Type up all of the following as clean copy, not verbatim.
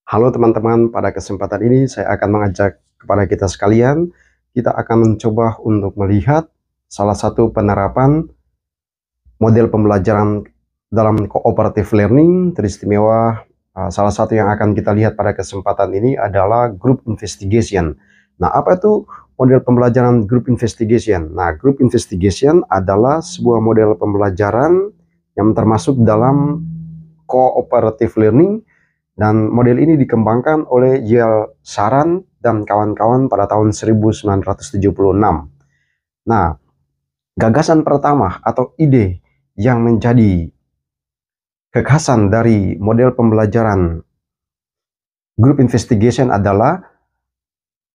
Halo teman-teman, pada kesempatan ini saya akan mengajak kepada kita sekalian, kita akan mencoba untuk melihat salah satu penerapan model pembelajaran dalam cooperative learning teristimewa. Salah satu yang akan kita lihat pada kesempatan ini adalah group investigation. Nah, apa itu model pembelajaran group investigation? Nah, group investigation adalah sebuah model pembelajaran yang termasuk dalam cooperative learning. Dan model ini dikembangkan oleh Yale Saran dan kawan-kawan pada tahun 1976. Nah, gagasan pertama atau ide yang menjadi gagasan dari model pembelajaran group investigation adalah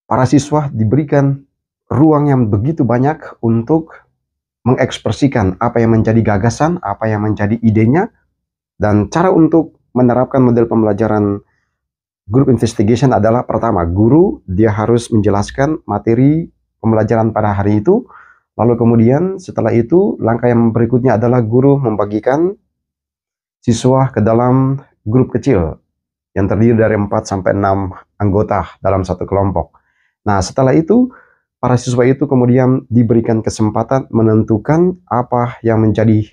para siswa diberikan ruang yang begitu banyak untuk mengekspresikan apa yang menjadi gagasan, apa yang menjadi idenya, dan cara untuk menerapkan model pembelajaran group investigation adalah pertama, guru dia harus menjelaskan materi pembelajaran pada hari itu, lalu kemudian setelah itu langkah yang berikutnya adalah guru membagikan siswa ke dalam grup kecil yang terdiri dari 4-6 anggota dalam satu kelompok. Nah, setelah itu para siswa itu kemudian diberikan kesempatan menentukan apa yang menjadi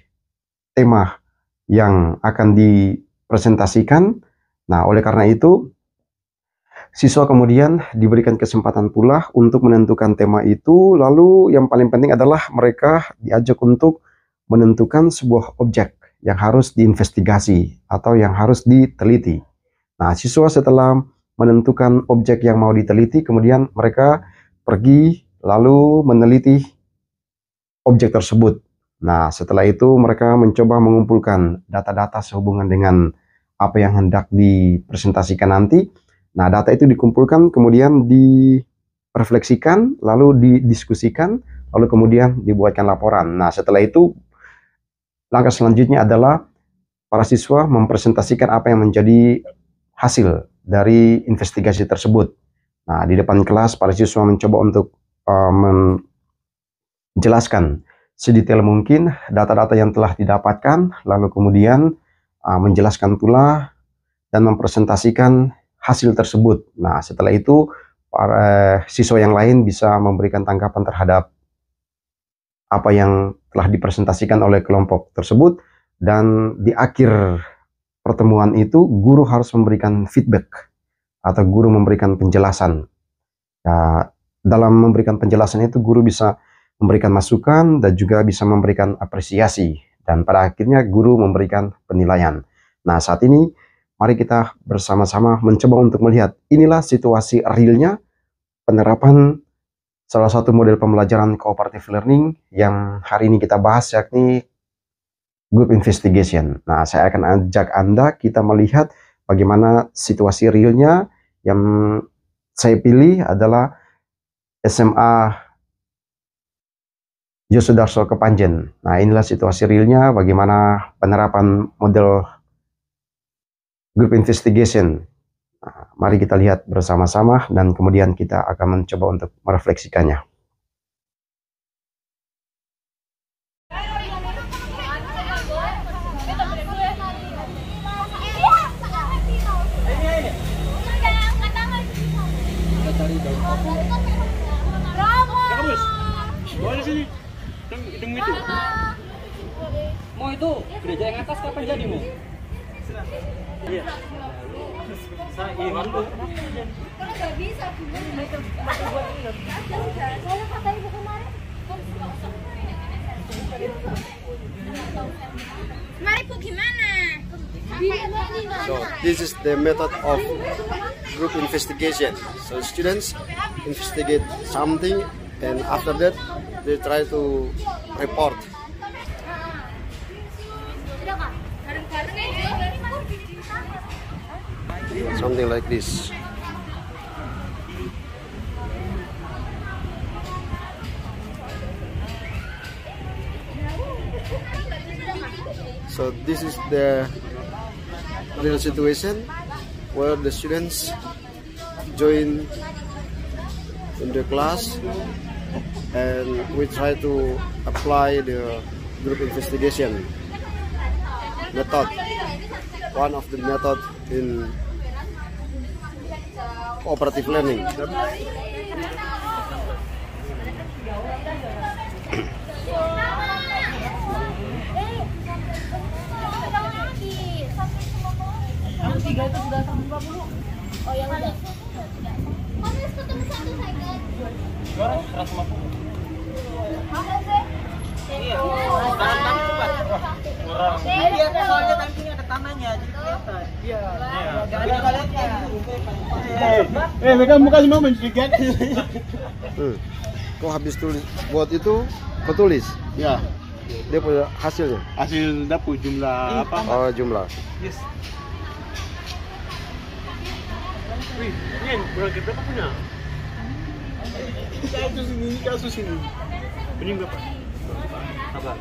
tema yang akan dipresentasikan. Nah, oleh karena itu siswa kemudian diberikan kesempatan pula untuk menentukan tema itu, lalu yang paling penting adalah mereka diajak untuk menentukan sebuah objek yang harus diinvestigasi atau yang harus diteliti. Nah, siswa setelah menentukan objek yang mau diteliti, kemudian mereka pergi lalu meneliti objek tersebut. Nah, setelah itu mereka mencoba mengumpulkan data-data sehubungan dengan apa yang hendak dipresentasikan nanti. Nah, data itu dikumpulkan, kemudian direfleksikan, lalu didiskusikan, lalu kemudian dibuatkan laporan. Nah, setelah itu, langkah selanjutnya adalah para siswa mempresentasikan apa yang menjadi hasil dari investigasi tersebut. Nah, di depan kelas, para siswa mencoba untuk menjelaskan sedetail mungkin data-data yang telah didapatkan, lalu kemudian menjelaskan pula dan mempresentasikan hasil tersebut. Nah, setelah itu para siswa yang lain bisa memberikan tanggapan terhadap apa yang telah dipresentasikan oleh kelompok tersebut, dan di akhir pertemuan itu guru harus memberikan feedback atau guru memberikan penjelasan. Nah, dalam memberikan penjelasan itu guru bisa memberikan masukan dan juga bisa memberikan apresiasi, dan pada akhirnya guru memberikan penilaian. Nah, saat ini mari kita bersama-sama mencoba untuk melihat inilah situasi realnya penerapan salah satu model pembelajaran cooperative learning yang hari ini kita bahas, yakni group investigation. Nah, saya akan ajak Anda kita melihat bagaimana situasi realnya. Yang saya pilih adalah SMA Yosudarso Kepanjen. Nah, inilah situasi realnya bagaimana penerapan model group investigation. Nah, mari kita lihat bersama-sama dan kemudian kita akan mencoba untuk merefleksikannya. Mau itu gereja yang atas kapan jadi mau? Iya. Saya ingin tuh. Kalau nggak bisa, saya kata ibu kemarin. Mari Bu, gimana? So this is the method of group investigation. So students investigate something, and after that they try to report. Something like this. So this is the real situation where the students join in the class and we try to apply the group investigation method. One of the method in cooperative learning. Yang 3 itu sudah 150. Oh, yang ada. Harus ketemu satu second. 150. Mahal sih. Iya. Tahan cepat. Kurang. Iya, soalnya tangkinya ada tanahnya, jadi kelihatan. Iya. Enggak ada toiletnya. Mereka bukan cuma menjigat. Kau habis tulis buat itu, kau tulis. Ya. Dia punya hasilnya. Hasil dapur jumlah apa? Oh, jumlah. Yes. Wih, ini kurang kita apa punya? Kasus ini, kasus ini. Ini berapa? Apa?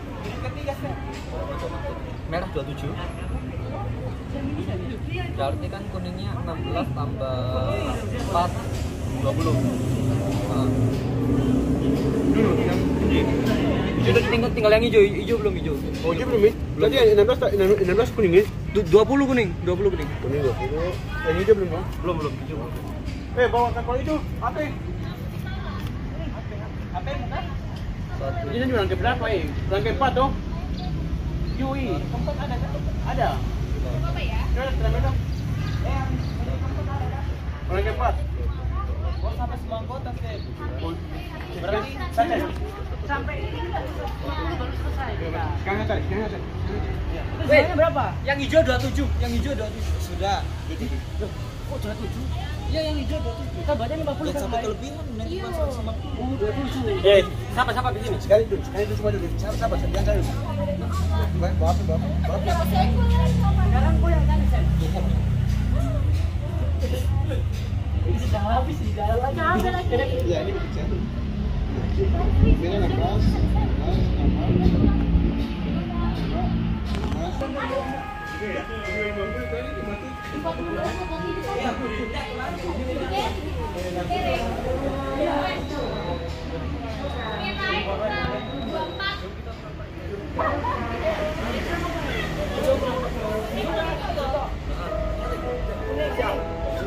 Merah 27. Berarti kan kuningnya 16 tambah 4 20. Yang ini. Tinggal yang hijau belum hijau. Oh, dia belum. Tadi yang 16 kuning ya? 20 kuning. Kuning 20. Yang hijau belum, Bang? Belum hijau. Bawa kapal itu. HP bukan? Ini juga rangkai berapa, Rangkai 4 dong. Yui, tempat ada kan? Ada. Apa ya? Rangkai dong. Rangkai 4. Oh, sampai Semangkota sih. Berarti Sampai ini baru selesai. Sekarang atas. Weh, berapa? Yang hijau 27. Sudah. Loh, kok 27? Iya, yang hijau 27. Kita baca 50 kan sampai kelebihan nanti cuma 150. 27. Siapa di sini? Sekali dulu semua dulu. Sabar, jangan cari. Bapak. Sekarang kau yang kan, Sen? Ini sudah habis di dalam lagi. Iya, ini kecil. Ini nafas.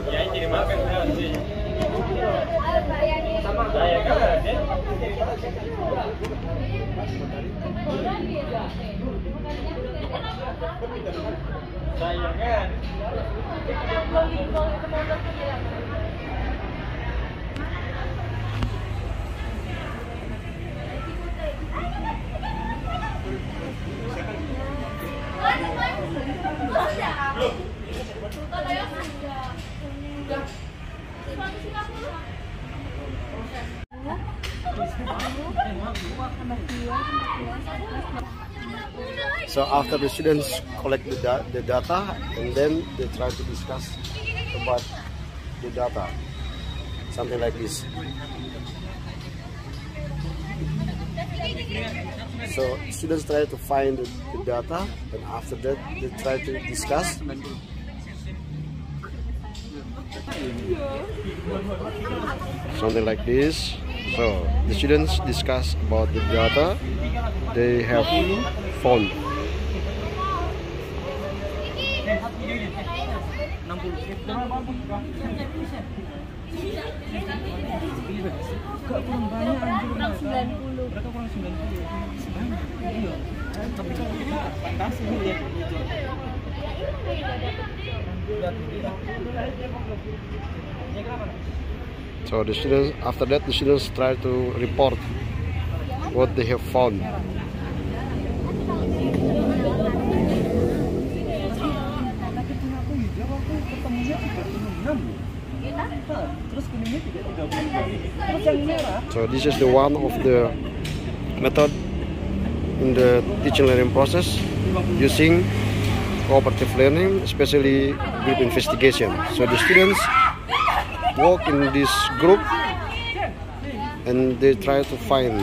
Ya, jadi makan sama saya kan. Saya kan. So after the students collect the data, and then they try to discuss about the data, something like this. So students try to find the data, and after that they try to discuss. Something like this. So the students discuss about the data they have found. Kurang banyak anjir. Kurang 90. Berapa kurang 90? Iya. Tapi kalau ini fantasi ya. So the students, after that, the students try to report what they have found. So this is the one of the method in the teaching learning process using cooperative learning, especially group investigation. So the students work in this group and they try to find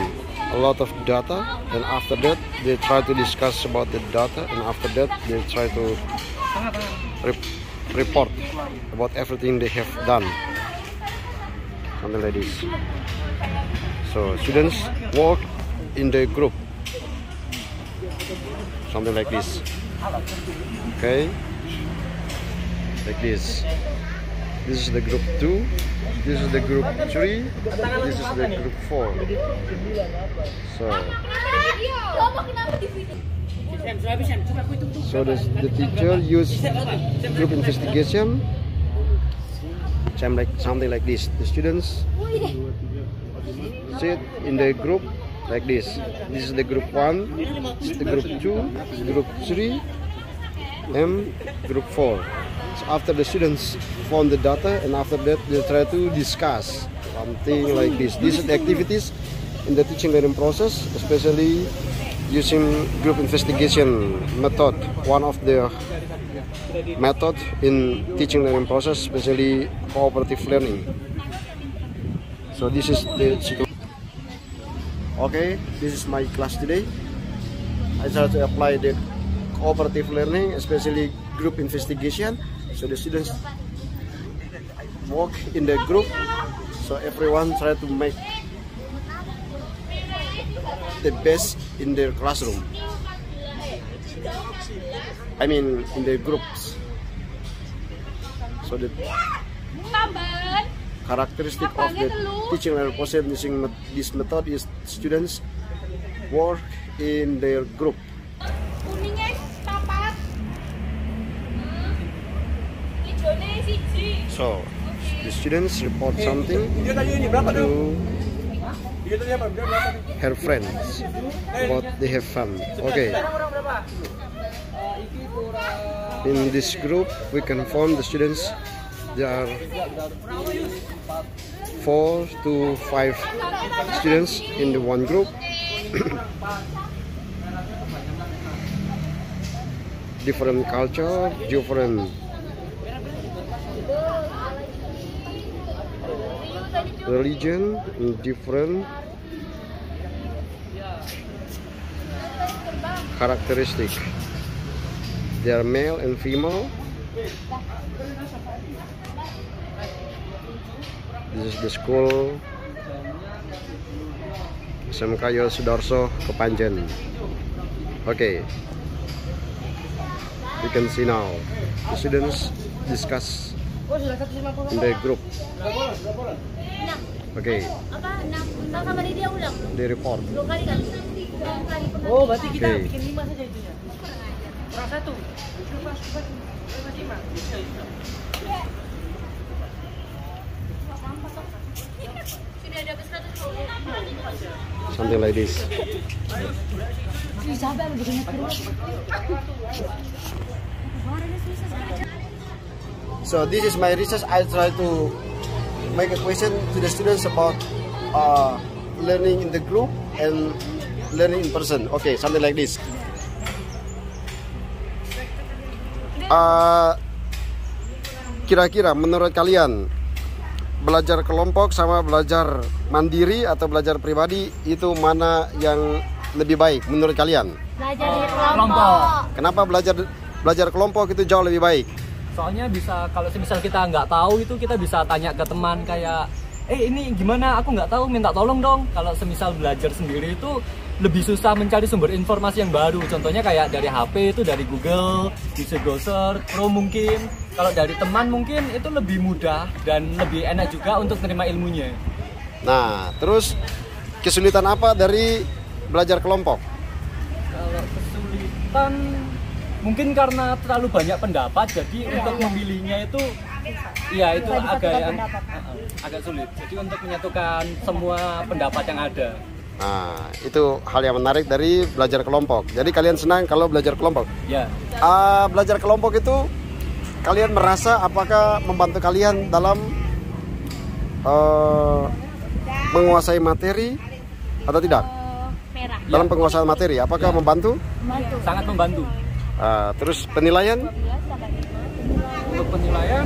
a lot of data, and after that they try to discuss about the data, and after that they try to report about everything they have done, something like this. So students work in the group, something like this. Okay, like this. This is the group 2. This is the group 3. This is the group 4. So the teacher use group investigation. Something like this. The students sit in the group like this. This is the group 1, this is the group 2, group 3, and group 4. So after the students found the data, and after that they try to discuss something like this. These are the activities in the teaching learning process, especially using group investigation method. One of the method in teaching learning process, especially cooperative learning. So this is the situation. Okay, this is my class today. I try to apply the cooperative learning, especially group investigation. So the students work in the group. So everyone try to make the best in their classroom. I mean, in the groups. So the characteristic of the teaching learning process using this method is students work in their group. So the students report something to her friends about they have fun. Okay. In this group, we confirm the students. There are 4 to 5 students in the one group. Different culture, different religion, different characteristic. They are male and female. This is the school SMK Yosudarso Kepanjen. Okay, you can see now the students discuss in the group. Okay, they report. Oh, berarti kita Okay. bikin 5 saja itu ya. Kurang 1. Sudah dapat 100. Something like this. So this is my research. I try to make a question to the students about learning in the group and learning in person. Okay, something like this. Kira-kira menurut kalian belajar kelompok sama belajar mandiri atau belajar pribadi itu mana yang lebih baik menurut kalian? Belajar di kelompok. Kenapa belajar kelompok itu jauh lebih baik? Soalnya bisa, kalau misal kita nggak tahu itu kita bisa tanya ke teman kayak, ini gimana? Aku nggak tahu, minta tolong dong. Kalau semisal belajar sendiri itu lebih susah mencari sumber informasi yang baru. Contohnya kayak dari HP itu dari Google, bisa browser, Pro mungkin. Kalau dari teman mungkin itu lebih mudah dan lebih enak juga untuk menerima ilmunya. Nah, terus kesulitan apa dari belajar kelompok? Kalau kesulitan mungkin karena terlalu banyak pendapat, jadi untuk memilihnya itu ya itu agak sulit. Jadi untuk menyatukan semua pendapat yang ada. Nah, itu hal yang menarik dari belajar kelompok. Jadi kalian senang kalau belajar kelompok? Ya. Belajar kelompok itu kalian merasa apakah membantu kalian dalam menguasai materi atau tidak? Merah. Dalam penguasaan materi, apakah membantu? Sangat membantu. Terus penilaian? Untuk penilaian,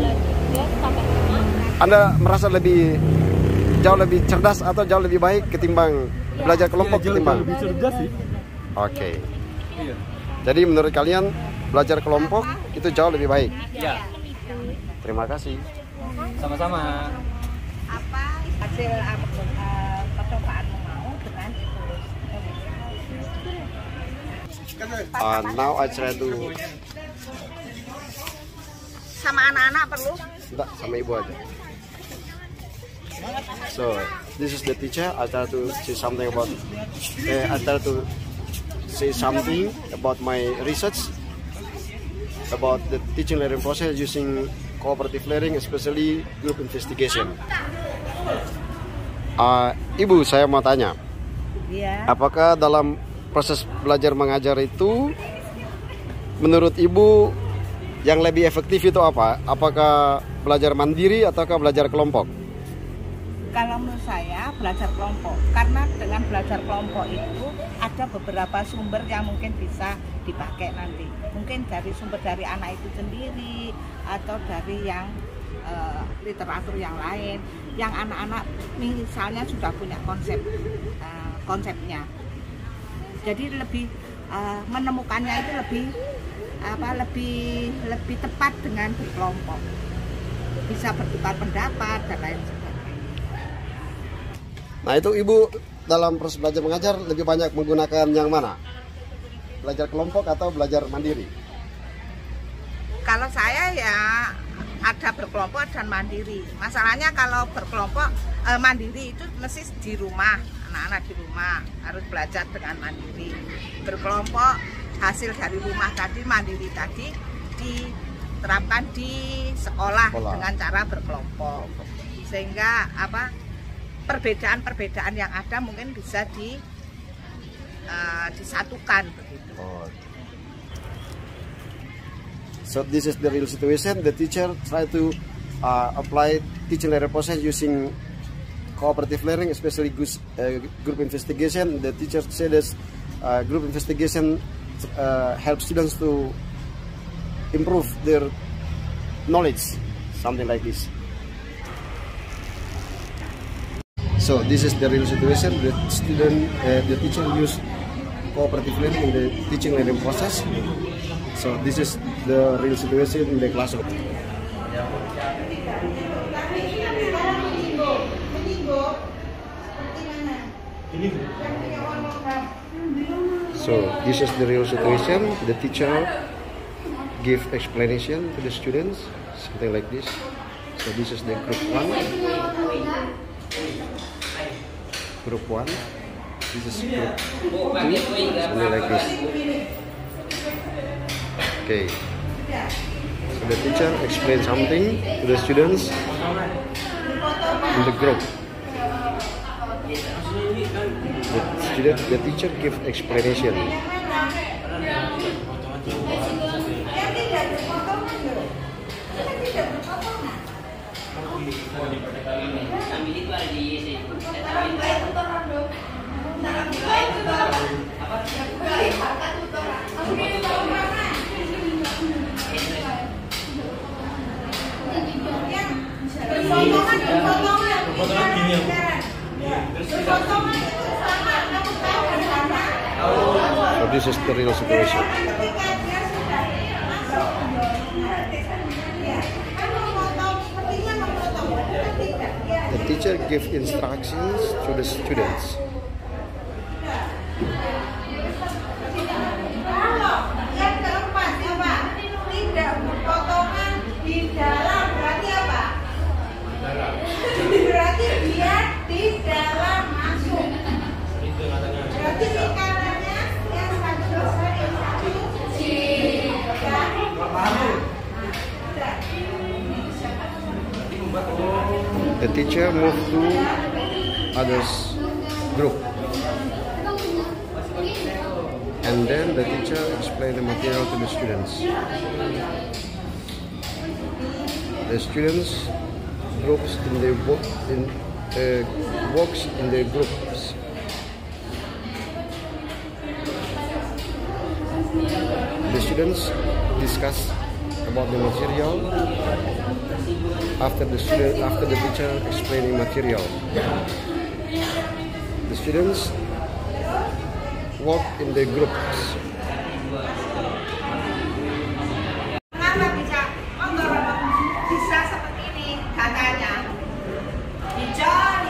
Anda merasa jauh lebih cerdas atau jauh lebih baik ketimbang belajar kelompok ketimbang? lebih cerdas sih. Oke. Iya. Jadi menurut kalian belajar kelompok itu jauh lebih baik? Ya. Terima kasih. Sama-sama. Apa hasil percobaanmu mau dengan Now I try to sama anak-anak perlu Enggak, sama ibu aja. So, this is the teacher. I try to say something about my research about the teaching learning process using cooperative learning, especially group investigation. Ibu, saya mau tanya, apakah dalam proses belajar mengajar itu, menurut ibu yang lebih efektif itu apa? Apakah belajar mandiri ataukah belajar kelompok? Kalau menurut saya belajar kelompok, karena dengan belajar kelompok itu ada beberapa sumber yang mungkin bisa dipakai nanti. Mungkin dari sumber dari anak itu sendiri atau dari yang literatur yang lain, yang anak-anak misalnya sudah punya konsepnya. Jadi lebih menemukannya itu lebih tepat dengan berkelompok, bisa bertukar pendapat dan lain sebagainya. Nah, itu ibu dalam proses belajar mengajar lebih banyak menggunakan yang mana? Belajar kelompok atau belajar mandiri? Kalau saya ya ada berkelompok dan mandiri. Masalahnya kalau berkelompok mandiri itu mesti di rumah, anak-anak di rumah harus belajar dengan mandiri. Berkelompok hasil dari rumah tadi, mandiri tadi diterapkan di sekolah dengan cara berkelompok. Sehingga perbedaan-perbedaan yang ada mungkin bisa disatukan begitu. So this is the real situation. The teacher try to apply teaching learning process using cooperative learning, especially group investigation. The teacher said that group investigation helps students to improve their knowledge, something like this. So this is the real situation. The teacher use cooperative learning in the teaching learning process. So this is the real situation in the classroom. So this is the real situation. The teacher give explanation to the students, something like this. So this is the group 1. Group 1. This is group 2. Something like this. Okay. So the teacher explain something to the students in the group. The teacher give explanation. So this is the real situation. The teacher give instructions to the students. Tidak berpotongan di dalam, berarti apa? Berarti dia di dalam masuk. Berarti ikanannya yang satu yang satu The teacher move to others group, and then the teacher explain the material to the students. The students groups in the works in their groups. The students discuss about the material after the teacher explaining material. The students work in the groups. Bisa seperti ini katanya. Hijau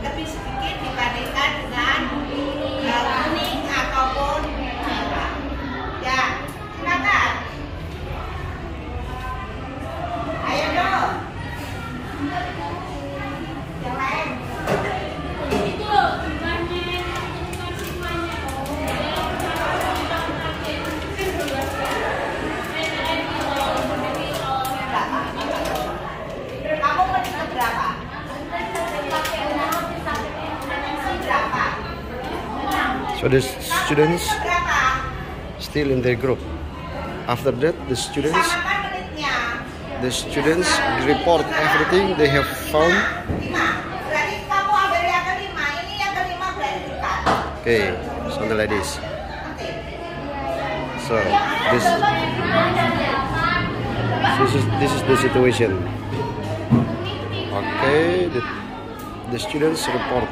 lebih sedikit dibandingkan dengan kuning ataupun merah. Ya, silakan. Ayo dong. So the students still in their group. After that, the students report everything they have found. Okay, something like this. So this is the situation. Okay, the students report.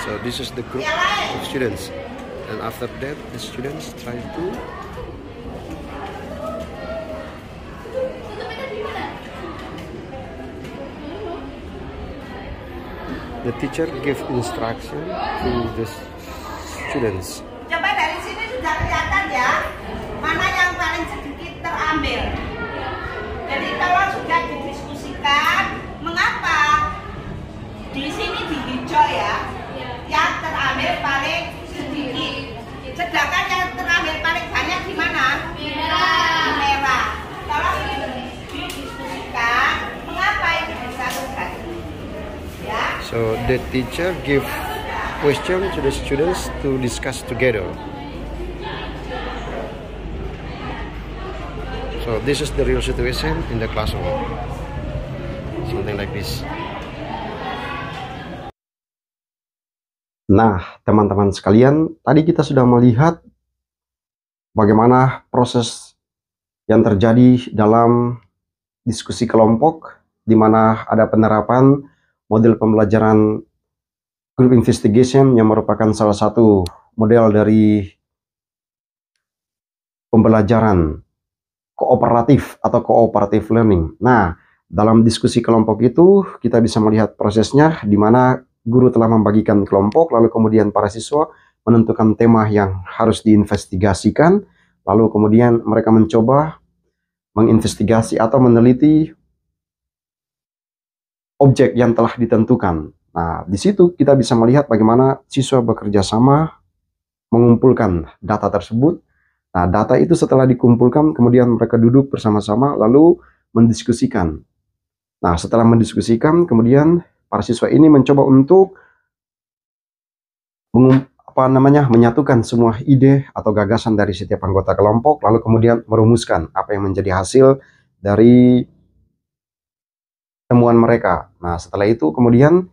So this is the group of students, and after that the students try to the teacher give instruction to the students. Coba dari sini sudah kelihatan ya, mana yang paling sedikit terambil. Jadi kalau sudah didiskusikan, mengapa di sini di hijau ya, yang terambil paling sedikit. Sedangkan yang terambil paling banyak di mana? Merah. Di merah. Kalau didiskusikan, mengapa itu bisa terjadi? Ya. So the teacher give question to the students to discuss together. So this is the real situation in the classroom. Something like this. Nah, teman-teman sekalian, tadi kita sudah melihat bagaimana proses yang terjadi dalam diskusi kelompok, di mana ada penerapan model pembelajaran group investigation yang merupakan salah satu model dari pembelajaran kooperatif atau cooperative learning. Nah, dalam diskusi kelompok itu kita bisa melihat prosesnya, di mana guru telah membagikan kelompok, lalu kemudian para siswa menentukan tema yang harus diinvestigasikan, lalu kemudian mereka mencoba menginvestigasi atau meneliti objek yang telah ditentukan. Nah, di situ kita bisa melihat bagaimana siswa bekerja sama mengumpulkan data tersebut. Nah, data itu setelah dikumpulkan, kemudian mereka duduk bersama-sama lalu mendiskusikan. Nah, setelah mendiskusikan, kemudian para siswa ini mencoba untuk menyatukan semua ide atau gagasan dari setiap anggota kelompok, lalu kemudian merumuskan apa yang menjadi hasil dari temuan mereka. Nah, setelah itu kemudian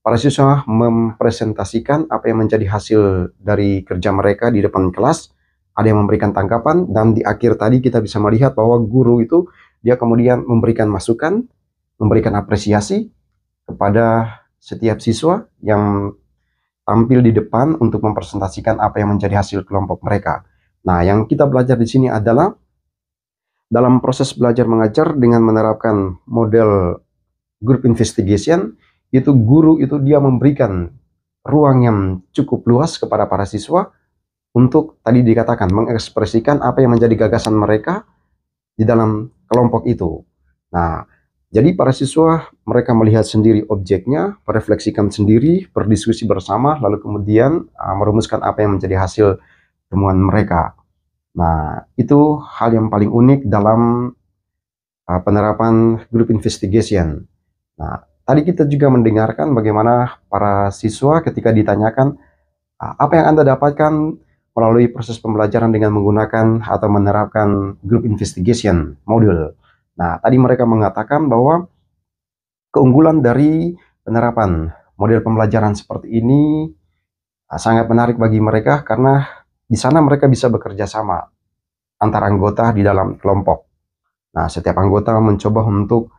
para siswa mempresentasikan apa yang menjadi hasil dari kerja mereka di depan kelas. Ada yang memberikan tanggapan, dan di akhir tadi kita bisa melihat bahwa guru itu dia kemudian memberikan masukan, memberikan apresiasi kepada setiap siswa yang tampil di depan untuk mempresentasikan apa yang menjadi hasil kelompok mereka. Nah, yang kita belajar di sini adalah dalam proses belajar mengajar dengan menerapkan model group investigation, itu guru itu dia memberikan ruang yang cukup luas kepada para siswa untuk tadi dikatakan mengekspresikan apa yang menjadi gagasan mereka di dalam kelompok itu. Nah, jadi para siswa mereka melihat sendiri objeknya, merefleksikan sendiri, berdiskusi bersama, lalu kemudian merumuskan apa yang menjadi hasil temuan mereka. Nah, itu hal yang paling unik dalam penerapan group investigation. Nah, tadi kita juga mendengarkan bagaimana para siswa ketika ditanyakan apa yang Anda dapatkan melalui proses pembelajaran dengan menggunakan atau menerapkan group investigation model. Nah, tadi mereka mengatakan bahwa keunggulan dari penerapan model pembelajaran seperti ini sangat menarik bagi mereka karena di sana mereka bisa bekerja sama antar anggota di dalam kelompok. Nah, setiap anggota mencoba untuk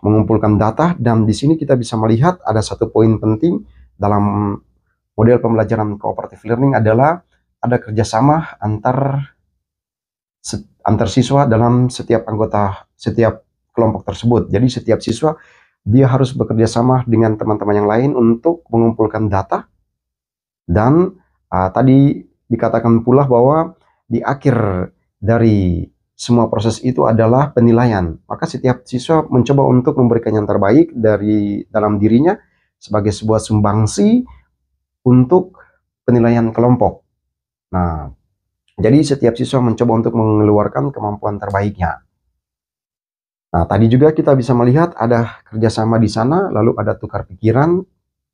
mengumpulkan data, dan di sini kita bisa melihat ada satu poin penting dalam model pembelajaran cooperative learning adalah ada kerjasama antar siswa dalam setiap anggota, setiap kelompok tersebut. Jadi setiap siswa dia harus bekerja sama dengan teman-teman yang lain untuk mengumpulkan data, dan tadi dikatakan pula bahwa di akhir dari semua proses itu adalah penilaian. Maka setiap siswa mencoba untuk memberikan yang terbaik dari dalam dirinya sebagai sebuah sumbangsi untuk penilaian kelompok. Nah, jadi setiap siswa mencoba untuk mengeluarkan kemampuan terbaiknya. Nah, tadi juga kita bisa melihat ada kerjasama di sana, lalu ada tukar pikiran,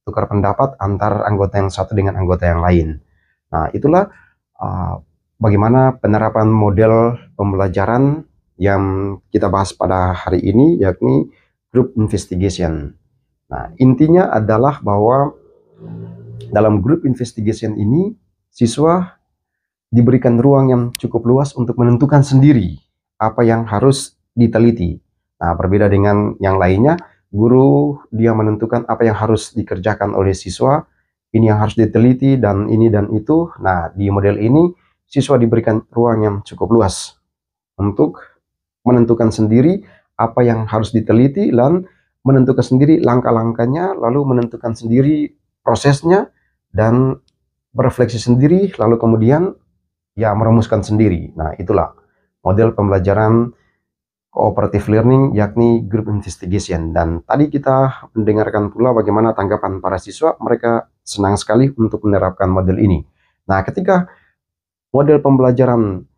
tukar pendapat antar anggota yang satu dengan anggota yang lain. Nah, itulah bagaimana penerapan model pembelajaran yang kita bahas pada hari ini, yakni group investigation. Nah, intinya adalah bahwa dalam group investigation ini, siswa diberikan ruang yang cukup luas untuk menentukan sendiri apa yang harus diteliti. Nah, berbeda dengan yang lainnya, guru dia menentukan apa yang harus dikerjakan oleh siswa, ini yang harus diteliti, dan ini dan itu. Nah, di model ini, siswa diberikan ruang yang cukup luas untuk menentukan sendiri apa yang harus diteliti, dan menentukan sendiri langkah-langkahnya, lalu menentukan sendiri prosesnya, dan berefleksi sendiri, lalu kemudian ya merumuskan sendiri. Nah, itulah model pembelajaran cooperative learning, yakni group investigation. Dan tadi kita mendengarkan pula bagaimana tanggapan para siswa. Mereka senang sekali untuk menerapkan model ini. Nah, ketika model pembelajaran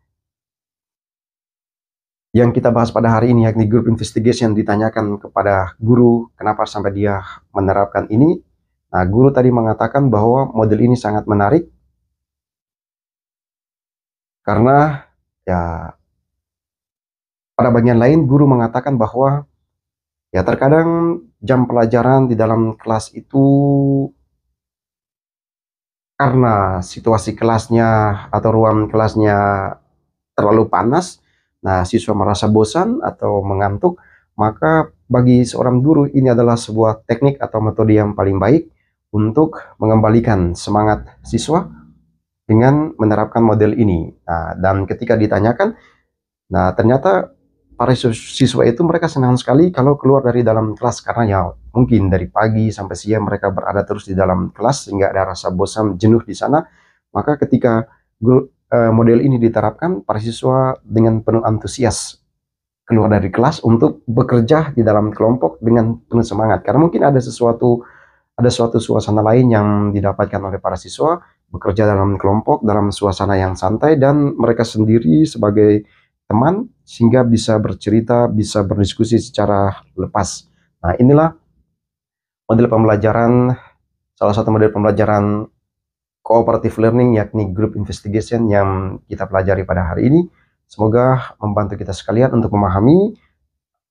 yang kita bahas pada hari ini, yakni group investigation, ditanyakan kepada guru kenapa sampai dia menerapkan ini. Nah, guru tadi mengatakan bahwa model ini sangat menarik karena ya pada bagian lain guru mengatakan bahwa ya terkadang jam pelajaran di dalam kelas itu karena situasi kelasnya atau ruang kelasnya terlalu panas, nah siswa merasa bosan atau mengantuk, maka bagi seorang guru ini adalah sebuah teknik atau metode yang paling baik untuk mengembalikan semangat siswa dengan menerapkan model ini. Nah, dan ketika ditanyakan, nah ternyata para siswa itu mereka senang sekali kalau keluar dari dalam kelas, karena ya mungkin dari pagi sampai siang mereka berada terus di dalam kelas sehingga ada rasa bosan, jenuh di sana. Maka ketika model ini diterapkan, para siswa dengan penuh antusias keluar dari kelas untuk bekerja di dalam kelompok dengan penuh semangat, karena mungkin ada suatu suasana lain yang didapatkan oleh para siswa bekerja dalam kelompok dalam suasana yang santai, dan mereka sendiri sebagai teman sehingga bisa bercerita, bisa berdiskusi secara lepas. Nah, inilah model pembelajaran, salah satu model pembelajaran cooperative learning, yakni group investigation yang kita pelajari pada hari ini. Semoga membantu kita sekalian untuk memahami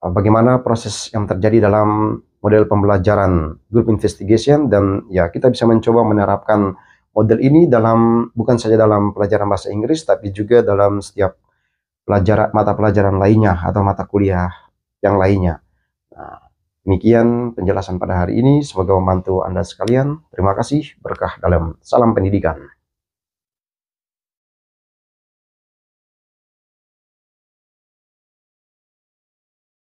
bagaimana proses yang terjadi dalam model pembelajaran group investigation, dan ya kita bisa mencoba menerapkan model ini bukan saja dalam pelajaran bahasa Inggris, tapi juga dalam setiap mata pelajaran lainnya atau mata kuliah yang lainnya. Nah, demikian penjelasan pada hari ini. Semoga membantu Anda sekalian. Terima kasih. Berkah dalam salam pendidikan.